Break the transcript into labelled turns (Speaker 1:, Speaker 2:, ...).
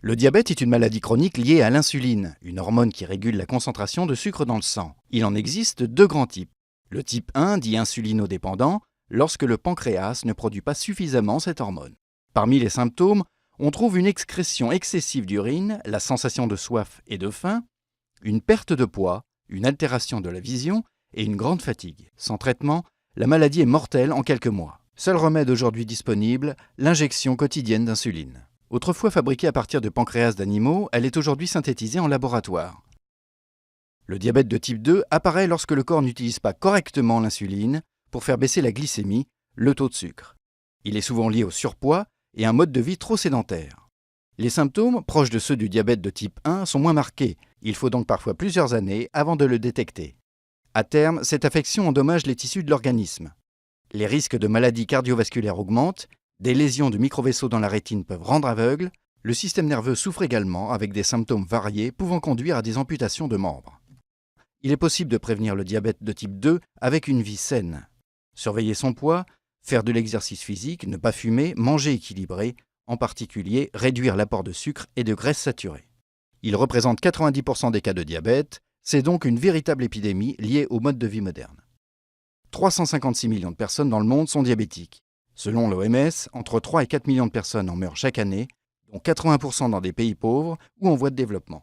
Speaker 1: Le diabète est une maladie chronique liée à l'insuline, une hormone qui régule la concentration de sucre dans le sang. Il en existe deux grands types. Le type 1 dit insulinodépendant, lorsque le pancréas ne produit pas suffisamment cette hormone. Parmi les symptômes, on trouve une excrétion excessive d'urine, la sensation de soif et de faim, une perte de poids, une altération de la vision et une grande fatigue. Sans traitement, la maladie est mortelle en quelques mois. Seul remède aujourd'hui disponible, l'injection quotidienne d'insuline. Autrefois fabriquée à partir de pancréas d'animaux, elle est aujourd'hui synthétisée en laboratoire. Le diabète de type 2 apparaît lorsque le corps n'utilise pas correctement l'insuline pour faire baisser la glycémie, le taux de sucre. Il est souvent lié au surpoids et à un mode de vie trop sédentaire. Les symptômes, proches de ceux du diabète de type 1, sont moins marqués. Il faut donc parfois plusieurs années avant de le détecter. À terme, cette affection endommage les tissus de l'organisme. Les risques de maladies cardiovasculaires augmentent, des lésions de microvaisseaux dans la rétine peuvent rendre aveugle, le système nerveux souffre également avec des symptômes variés pouvant conduire à des amputations de membres. Il est possible de prévenir le diabète de type 2 avec une vie saine. Surveiller son poids, faire de l'exercice physique, ne pas fumer, manger équilibré, en particulier réduire l'apport de sucre et de graisses saturées. Il représente 90% des cas de diabète, c'est donc une véritable épidémie liée au mode de vie moderne. 356 millions de personnes dans le monde sont diabétiques. Selon l'OMS, entre 3 et 4 millions de personnes en meurent chaque année, dont 80% dans des pays pauvres ou en voie de développement.